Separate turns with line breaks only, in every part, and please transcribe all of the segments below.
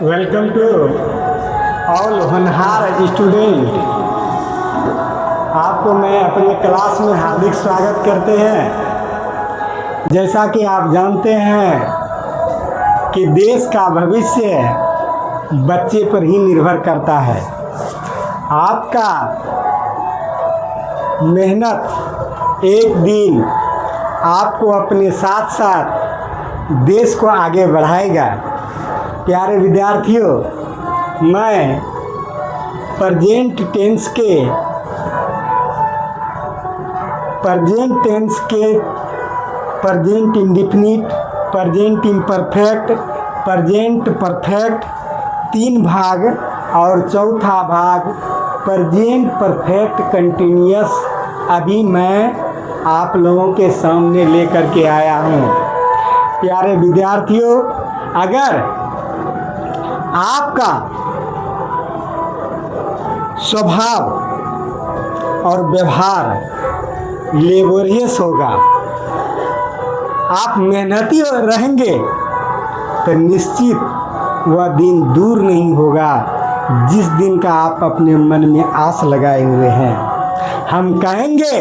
Welcome to all होनहार student. आपको मैं अपने क्लास में हार्दिक स्वागत करते हैं। जैसा कि आप जानते हैं कि देश का भविष्य बच्चे पर ही निर्भर करता है। आपका मेहनत एक दिन आपको अपने साथ साथ देश को आगे बढ़ाएगा। प्यारे विद्यार्थियों, मैं प्रेजेंट टेंस के present indefinite, present imperfect, present perfect 3 भाग और चौथा भाग प्रेजेंट परफेक्ट कंटिन्यूअस अभी मैं आप लोगों के सामने लेकर के आया हूँ। प्यारे विद्यार्थियों, अगर आपका स्वभाव और व्यवहार लेबोरियस होगा, आप मेहनती रहेंगे, तो निश्चित वह दिन दूर नहीं होगा जिस दिन का आप अपने मन में आस लगाए हुए हैं। हम कहेंगे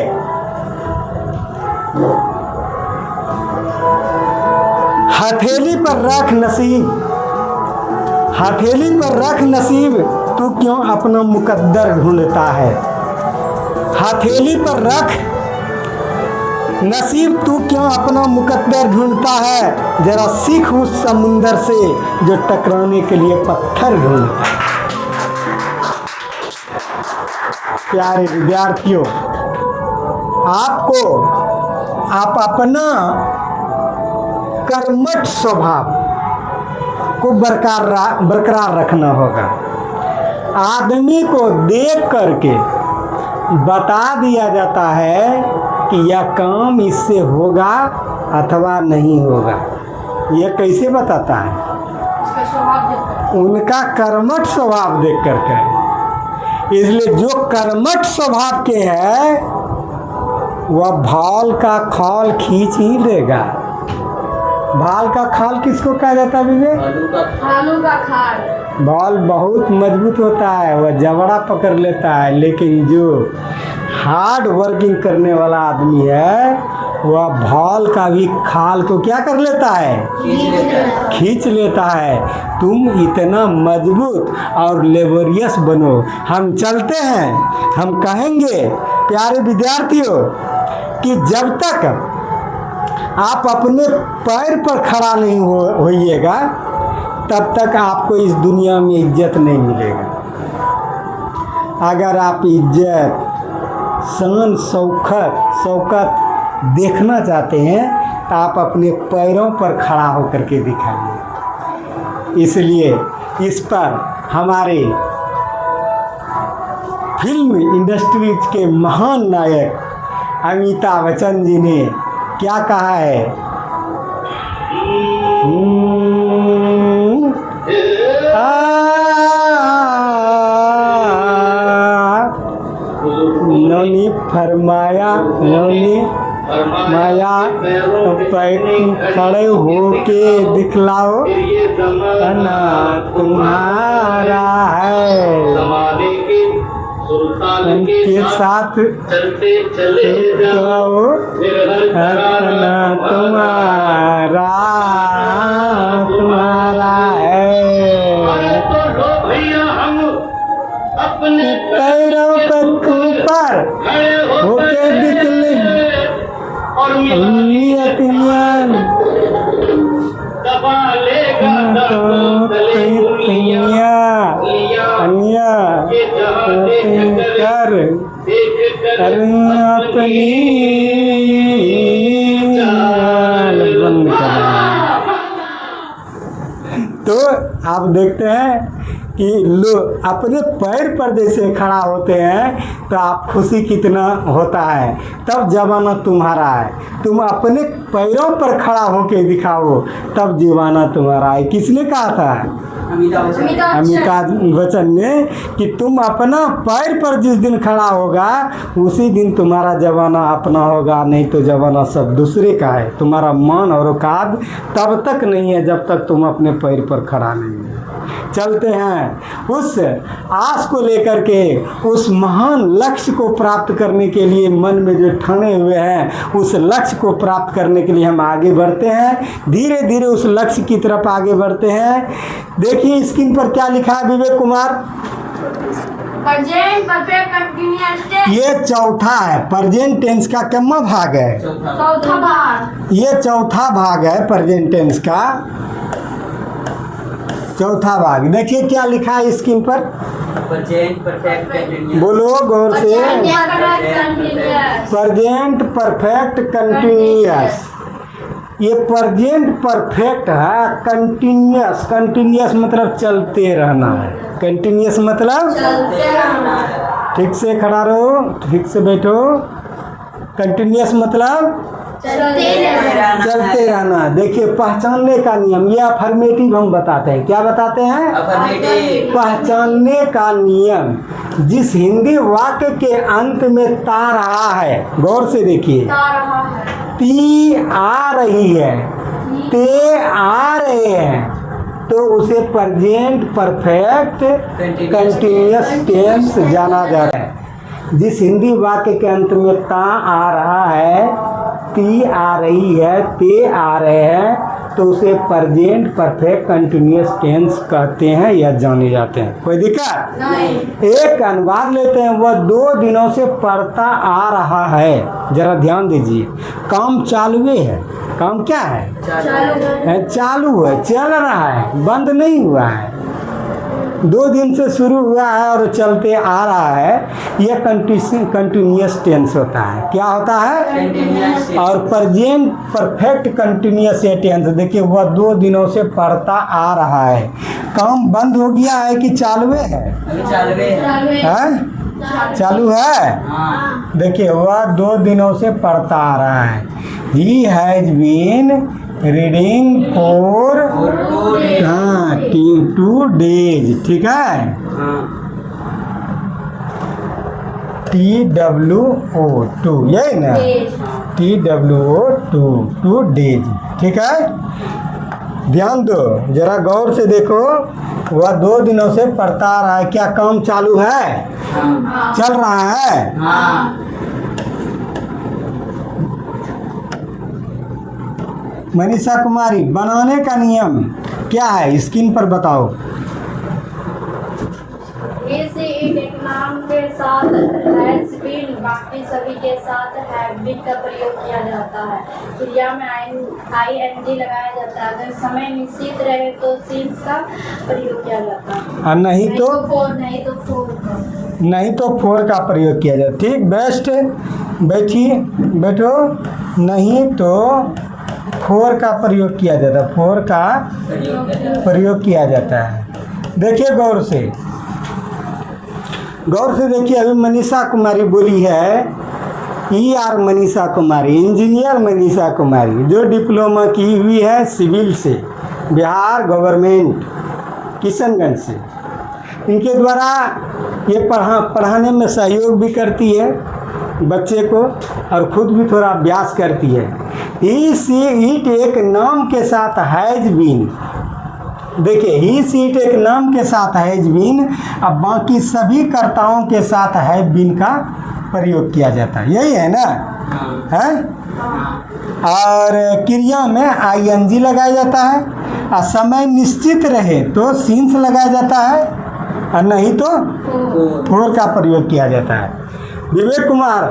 हथेली पर रख नसीब, हथेली पर रख नसीब, तू क्यों अपना मुकद्दर ढूंढता है। हथेली पर रख नसीब, तू क्यों अपना मुकद्दर ढूंढता है। जरा सीख उस समुंदर से जो टकराने के लिए पत्थर ढूंढता है। प्यारे विद्यार्थियों, आप अपना कर्मठ स्वभाव को बरकरार रखना होगा। आदमी को देख करके बता दिया जाता है कि यह काम इससे होगा अथवा नहीं होगा। यह कैसे बताता है? उनका कर्मठ स्वभाव देख करके। इसलिए जो कर्मठ स्वभाव के है वह भाल का खाल खींच ही लेगा। भाल का खाल किसको कहा जाता है विवेक?
आलू का खाल।
भाल बहुत मजबूत होता है, वह जबड़ा पकड़ लेता है, लेकिन जो हार्ड वर्किंग करने वाला आदमी है वह भाल का भी खाल को क्या कर लेता है? खींच लेता है। तुम इतना मजबूत और लेबोरियस बनो। हम चलते हैं, हम कहेंगे प्यारे विद्यार्थियों कि जब तक आप अपने पैर पर खड़ा नहीं होइएगा तब तक आपको इस दुनिया में इज्जत नहीं मिलेगा। अगर आप इज्जत, शान, शौकत देखना चाहते हैं तो आप अपने पैरों पर खड़ा होकर के दिखाइए। इसलिए इस पर हमारे फिल्म इंडस्ट्री के महान नायक अमिताभ बच्चन जी ने क्या कहा है? नौनी फरमाया खड़े होके दिखलाओ ना तुम्हारा है। उनके साथ जाओ अपना तुम्हारा है। अपने पैरों पर ऊपर होके दिखले तो आप देखते हैं कि लोग अपने पैर पर जैसे खड़ा होते हैं तो आप खुशी कितना होता है। तब जमाना तुम्हारा है। तुम अपने पैरों पर खड़ा होके दिखाओ तब जमाना तुम्हारा है। किसने कहा था? अमिताभ बच्चन ने कि तुम अपना पैर पर जिस दिन खड़ा होगा उसी दिन तुम्हारा जमाना अपना होगा, नहीं तो जमाना सब दूसरे का है। तुम्हारा मन और औकात तब तक नहीं है जब तक तुम अपने पैर पर खड़ा नहीं हो। चलते हैं उस आस को लेकर के, उस महान लक्ष्य को प्राप्त करने के लिए मन में जो ठाने हुए हैं, उस लक्ष्य को प्राप्त करने के लिए हम आगे बढ़ते हैं, धीरे धीरे उस लक्ष्य की तरफ आगे बढ़ते हैं। देखिए स्क्रीन पर क्या लिखा है Vivek Kumar,
present perfect continuous tense.
ये चौथा है, प्रेजेंट टेंस का कितना भाग है?
चौथा भाग।
ये चौथा भाग है प्रेजेंट टेंस का, चौथा भाग। देखिए क्या लिखा है स्क्रीन पर,
प्रेजेंट परफेक्ट कंटीन्यूअस।
बोलो गौर से,
कंटीन्यूअस।
Present perfect continuous. ये प्रेजेंट परफेक्ट है कंटिन्यूअस, कंटिन्यूअस मतलब चलते रहना है, कंटिन्यूअस मतलब
चलते रहना।
ठीक से खड़ा रहो, ठीक से बैठो, कंटिन्यूअस मतलब
चलते रहना।
चलते रहना। देखिए पहचानने का नियम, ये अफर्मेटिव हम बताते हैं, क्या बताते हैं?
अफर्मेटिव।
पहचानने का नियम, जिस हिंदी वाक्य के अंत में ता रहा है, गौर से देखिए,
ता रहा है,
ती आ रही है, ते आ रहे हैं, तो उसे प्रेजेंट परफेक्ट कंटिन्यूअस टेंस जाना जाता है। जिस हिंदी वाक्य के अंत में ता आ रहा है, ती आ रही है, ते आ रहे हैं, तो उसे प्रेजेंट परफेक्ट कंटिन्यूअस टेंस कहते हैं या जाने जाते हैं। कोई दिक्कत
नहीं।
एक अनुवाद लेते हैं, वह 2 दिनों से पढ़ता आ रहा है। जरा ध्यान दीजिए, काम चालू है, काम क्या है? चालू है, चल रहा है, बंद नहीं हुआ है, 2 दिन से शुरू हुआ है और चलते आ रहा है, यह कंटिन्यूअस टेंस होता है। क्या होता है?
कंटीन्यूअस।
और प्रेजेंट परफेक्ट कंटिन्यूअस टेंस, देखिए वह 2 दिनों से पढ़ता आ रहा है, काम बंद हो गया है कि चालू है?
अभी चालू है।
हैं? चालू है।
हाँ।
देखिए वह 2 दिनों से पढ़ता आ रहा है। He has been reading for
और 2 डेज।
हाँ 2 डेज, ठीक है,
हाँ।
TWO2, यही ना, TWO2, 2 डेज, ठीक है। ध्यान दो, जरा गौर से देखो, वह 2 दिनों से पढ़ता आ रहा है, क्या काम चालू है?
हाँ।
चल रहा है?
हाँ।
मनीषा कुमारी, बनाने का नियम क्या है, स्क्रीन पर बताओ।
इसे एक नाम के साथ हैज बीन, बाकी सभी के साथ हैव बीन का प्रयोग किया जाता है। क्रिया में ING लगाया जाता है। अगर समय निश्चित रहे तो सीन्स का प्रयोग किया जाता है।
और नहीं तो
नहीं तो फोर का।
नहीं तो फोर का प्रयोग किया जाए। ठीक, बेस्ट, बैठिए, बैठो। नहीं तो फोर का प्रयोग किया जाता है, फोर का प्रयोग किया जाता है। देखिए गौर से, गौर से देखिए, अभी मनीषा कुमारी बोली है, ER मनीषा कुमारी, इंजीनियर मनीषा कुमारी, जो डिप्लोमा की हुई है सिविल से, बिहार गवर्नमेंट किशनगंज से। इनके द्वारा ये पढ़ाने में सहयोग भी करती है बच्चे को और खुद भी थोड़ा अभ्यास करती है। ही सी इट एक नाम के साथ हैज बीन, देखिए ही सी इट एक नाम के साथ हैज बीन, अब बाकी सभी कर्ताओं के साथ हैव बीन का प्रयोग किया जाता है, यही है ना, है। और क्रिया में ING लगाया जाता है, और समय निश्चित रहे तो सीन्स लगाया जाता है, और नहीं तो फोर का प्रयोग किया जाता है। विवेक कुमार,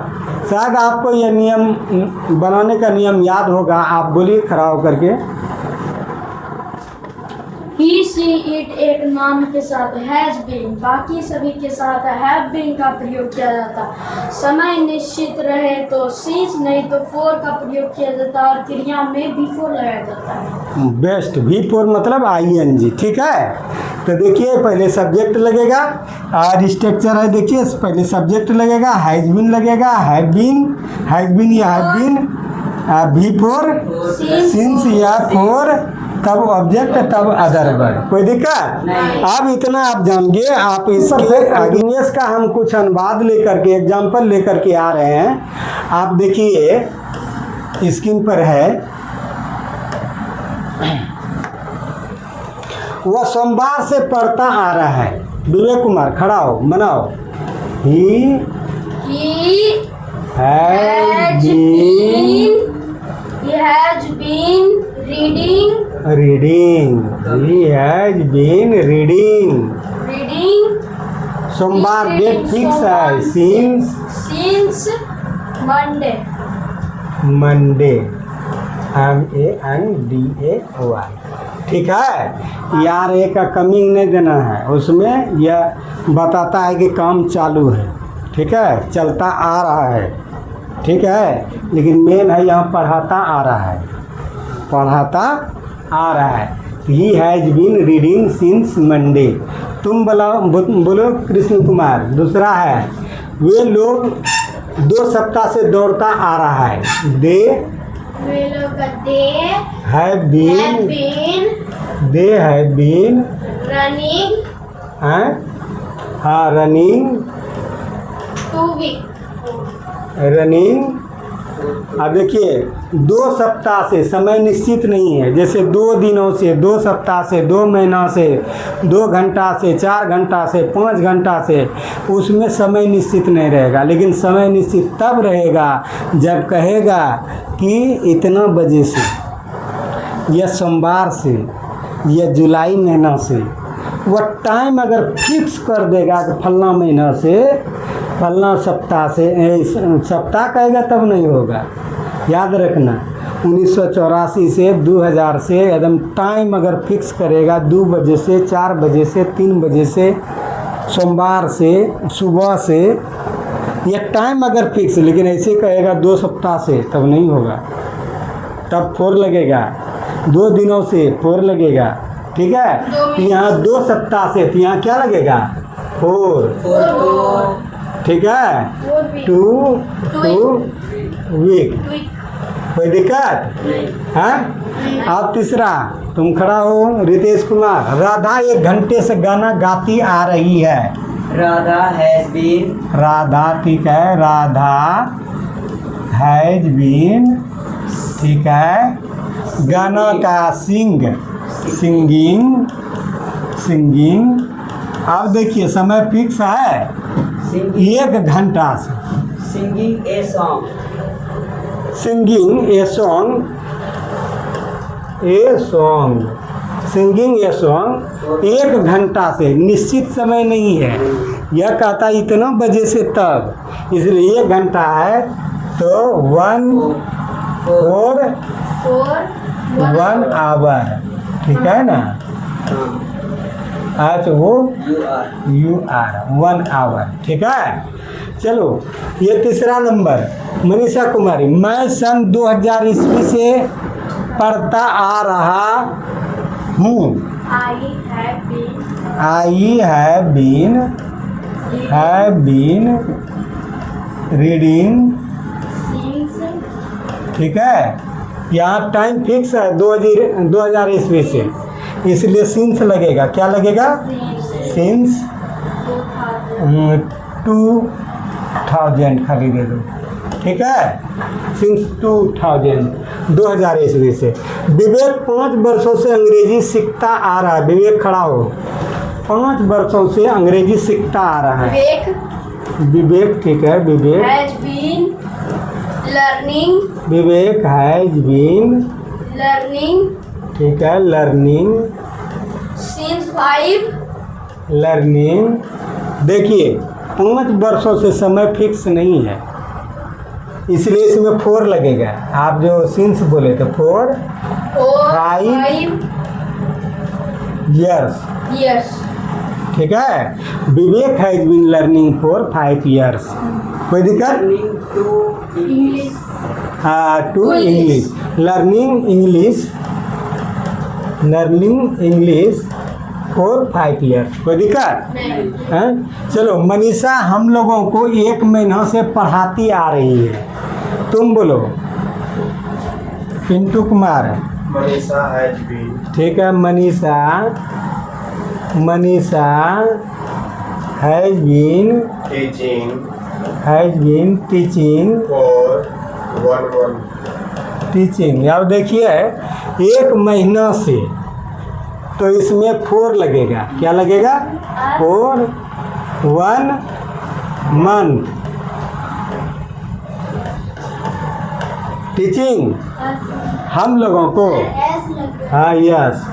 शायद आपको यह नियम बनाने का नियम याद होगा, आप बोलिए खड़ा होकर के।
ही सी इट एक नाम के साथ हैज बीन, बाकी सभी के साथ हैव बीन का प्रयोग किया जाता है। समय निश्चित रहे तो सीन्स, नहीं तो फोर का प्रयोग किया जाता है, और क्रिया में बिफोर लगाया जाता है।
बेस्ट, V4 मतलब ING, ठीक है। तो देखिए पहले सब्जेक्ट लगेगा, और स्ट्रक्चर है, देखिए पहले सब्जेक्ट लगेगा, हैज बीन लगेगा, हैव बीन या हैव बीन, V4 सिंस या फोर, तब ऑब्जेक्ट, तब अदर वर्ड। कोई दिक्कत? अब इतना आप जान गए। आप इसके आगे का हम कुछ अनुवाद लेकर के, एग्जाम्पल लेकर के आ रहे हैं। आप देखिए स्क्रीन पर है, वह सोमवार से पढ़ता आ रहा है। विवेक कुमार खड़ा हो, मनाओ। ही
He has been reading
सोमवार डेट फिक्स है।
since Monday.
Monday MANDAY। ठीक है, यार ए का कमिंग नहीं देना है, उसमें यह बताता है कि काम चालू है। ठीक है, चलता आ रहा है। ठीक है, लेकिन मेन है यहाँ पढ़ाता आ रहा है, पढ़ाता आ रहा है। He has been reading since Monday. तुम बोलो कृष्ण कुमार। दूसरा है, वे लोग 2 सप्ताह से दौड़ता आ रहा है। They have been
running
running. अब देखिए, 2 सप्ताह से समय निश्चित नहीं है। जैसे 2 दिनों से, 2 सप्ताह से, 2 महीना से, 2 घंटा से, 4 घंटा से, 5 घंटा से, उसमें समय निश्चित नहीं रहेगा। लेकिन समय निश्चित तब रहेगा जब कहेगा कि इतना बजे से, या सोमवार से, या जुलाई महीना से। वह टाइम अगर फिक्स कर देगा कि फलना महीना से, फलना सप्ताह से, सप्ताह कहेगा तब नहीं होगा। याद रखना, 1984 से 2000 से एकदम टाइम अगर फिक्स करेगा, 2 बजे से, 4 बजे से, 3 बजे से, सोमवार से, सुबह से, यह टाइम अगर फिक्स। लेकिन ऐसे कहेगा 2 सप्ताह से, तब नहीं होगा, तब 4 लगेगा। 2 दिनों से 4 लगेगा। ठीक है, तो यहाँ 2 सप्ताह से, तो यहाँ क्या लगेगा? 4। ठीक है, 2 वीक। कोई दिक्कत है? अब तीसरा, तुम खड़ा हो रितेश कुमार। राधा 1 घंटे से गाना गाती आ रही है।
Radha has been.
राधा, ठीक है, राधा हैज बीन। ठीक है, गाना का सिंगिंग। अब देखिए, समय फिक्स है 1 घंटा से।
Singing a song.
Singing a song 1 घंटा से, निश्चित समय नहीं है। यह कहता है इतना बजे से तब, इसलिए 1 घंटा है तो 1 आवर। ठीक है ना? आज वो यू आर 1 आवर। ठीक है, चलो ये तीसरा नंबर। मनीषा कुमारी, मैं सन 2000 ईस्वी से पढ़ता आ रहा हूँ। I have been reading. ठीक है, यहाँ टाइम फिक्स है 2000 ईस्वी से, इसलिए सिंस लगेगा। क्या लगेगा? सिंस 2000 खाली दे दो। ठीक है, सिंस 2000 ईस्वी से। विवेक 5 वर्षों से अंग्रेजी सीखता आ रहा है। विवेक खड़ा हो। 5 वर्षों से अंग्रेजी सीखता आ रहा है। विवेक, ठीक है, विवेक
हैज बीन लर्निंग।
ठीक है, लर्निंग
since 5।
लर्निंग। देखिए, 5 वर्षों से समय फिक्स नहीं है, इसलिए इसमें 4 लगेगा। आप जो सिंस बोले तो 4 5 years। ठीक है, Vivek has been learning for 5 years। कोई दिक्कत? To English, learning English for 5 years। कोई दिक्कत है? चलो, मनीषा हम लोगों को 1 महीना से पढ़ाती आ रही है। तुम बोलो। Pintu Kumar,
Manisha has been.
ठीक है, Manisha has been teaching
for 1
teaching. अब देखिए, 1 महीना से तो इसमें 4 लगेगा। क्या लगेगा? 4 1 month टीचिंग हम लोगों को, हाँ yes,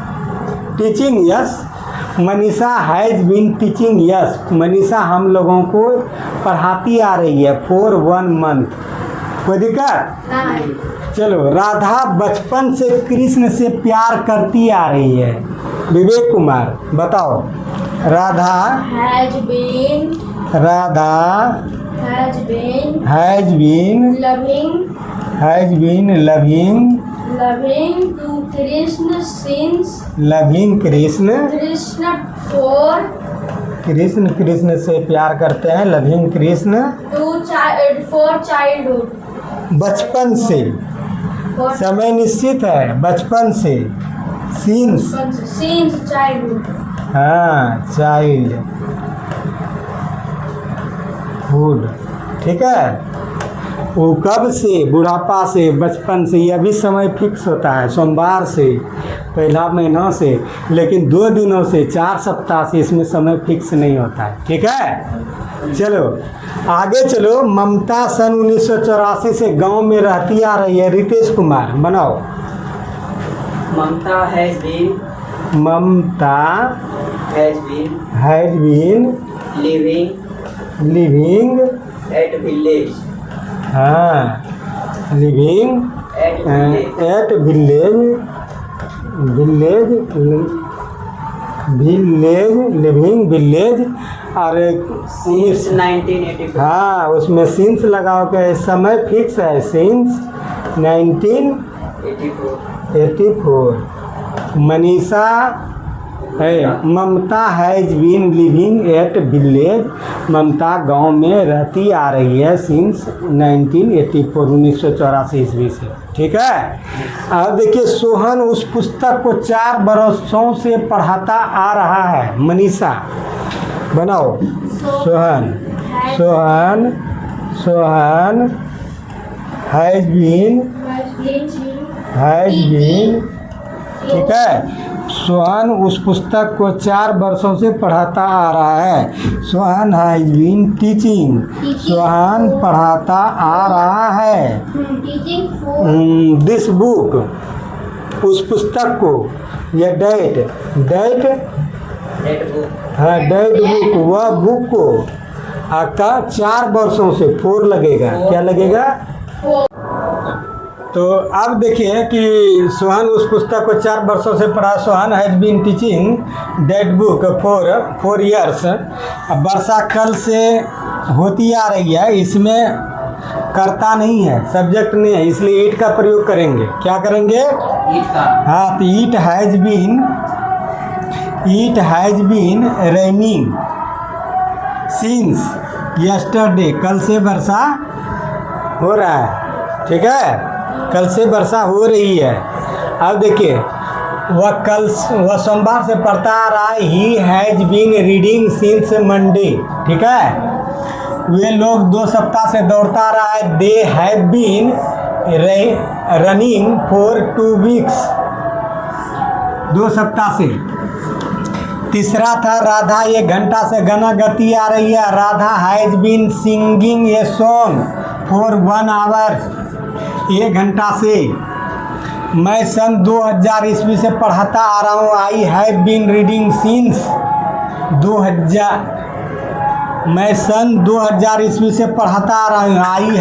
teaching yes, Manisha has been teaching yes, Manisha हम लोगों को पढ़ाती आ रही है फॉर 1 month। कोई दिक्कत? चलो, राधा बचपन से कृष्ण से प्यार करती आ रही है। विवेक कुमार बताओ। Radha
has been loving to Krishna since
Krishna से प्यार करते हैं, लविंग कृष्ण
फॉर चाइल्डहुड,
बचपन से, समय निश्चित है, बचपन से, सिंस,
चाइल्डहुड,
हाँ चाइल्ड हुड, ठीक है। वो कब से? बुढ़ापा से, बचपन से। यह भी समय फिक्स होता है, सोमवार से, पहला महीना से, लेकिन 2 दिनों से, 4 सप्ताह से इसमें समय फिक्स नहीं होता है, ठीक है। चलो आगे चलो। ममता सन 1984 से गांव में रहती आ रही है। रितेश कुमार बनाओ।
Mamta has been
living
at village,
हाँ लिविंग एट लिविंग विलेज। और
सिंस 1984,
हाँ उसमें सिंस लगाओ के समय फिक्स है, सिंस 1984। मनीषा है, Mamta has been living at village, Mamta गांव में रहती आ रही है सिंस 1984 ईस्वी से, ठीक है। अब देखिए, सोहन उस पुस्तक को 4 बरसों से पढ़ाता आ रहा है। मनीषा बनाओ। सोहन हैज़ बीन, ठीक है। सोहन उस पुस्तक को 4 वर्षों से पढ़ाता आ रहा है। Sohan has been teaching, Sohan पढ़ाता आ रहा है दिस बुक, उस पुस्तक को। यह डेट हाँ डेट बुक, वह बुक को आपका 4 वर्षों से 4 लगेगा। क्या लगेगा? तो अब देखिए कि सोहन उस पुस्तक को 4 वर्षों से पढ़ा। Sohan has been teaching that book for 4 years। अब वर्षा कल से होती आ रही है, इसमें करता नहीं है, सब्जेक्ट नहीं है, इसलिए ईट का प्रयोग करेंगे। क्या करेंगे?
ईट का।
हाँ, तो it has been raining since yesterday, कल से वर्षा हो रहा है, ठीक है, कल से वर्षा हो रही है। अब देखिए, वह सोमवार से पढ़ता आ रहा है। He has been reading since Monday, ठीक है। वे लोग 2 सप्ताह से दौड़ता आ रहा है। They have been running for 2 weeks, 2 सप्ताह से। तीसरा था, राधा 1 घंटा से गाना गाती आ रही है। Radha has been singing a song for 1 hour, 1 घंटा से। मैं सन 2000 ईस्वी से पढ़ाता आ रहा हूँ। I have been reading since 2000, मैं सन 2000 ईस्वी से पढ़ाता आ रहा हूँ। I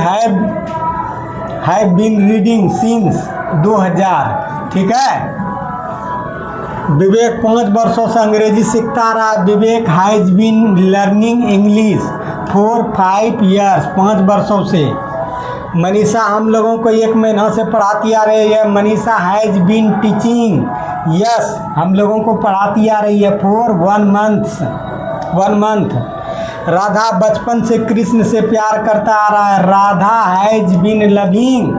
have been reading since 2000, ठीक है। विवेक 5 वर्षों से अंग्रेजी सीखता आ रहा है। Vivek has been learning English for 5 years, 5 वर्षों से। मनीषा हम लोगों को 1 महीना से पढ़ाती आ रही है। Manisha has been teaching yes, हम लोगों को पढ़ाती आ रही है फॉर 1 month। राधा बचपन से कृष्ण से प्यार करता आ रहा है। Radha has been loving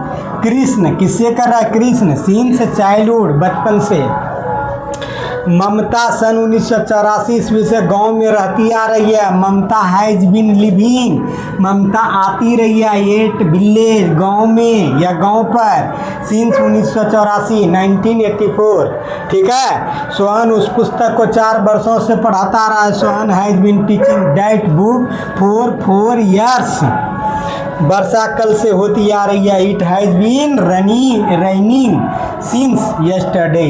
Krishna, किससे कर रहा है? कृष्ण, सिंस चाइल्डहुड, बचपन से। ममता सन 1984 ईस्वी से गांव में रहती आ रही है। ममता हैज़ बीन लिविंग, ममता आती रही है एट विलेज, गांव में या गांव पर, सिंस 1984 1984। ठीक है। सोहन उस पुस्तक को 4 वर्षों से पढ़ाता आ रहा है। Sohan has been teaching that book for 4 years। वर्षा कल से होती आ रही है। It has been running since yesterday.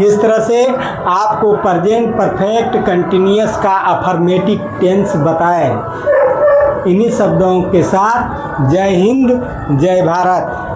इस तरह से आपको प्रेजेंट परफेक्ट कंटिन्यूअस का अफर्मेटिव टेंस बताए। इन्हीं शब्दों के साथ जय हिंद, जय भारत।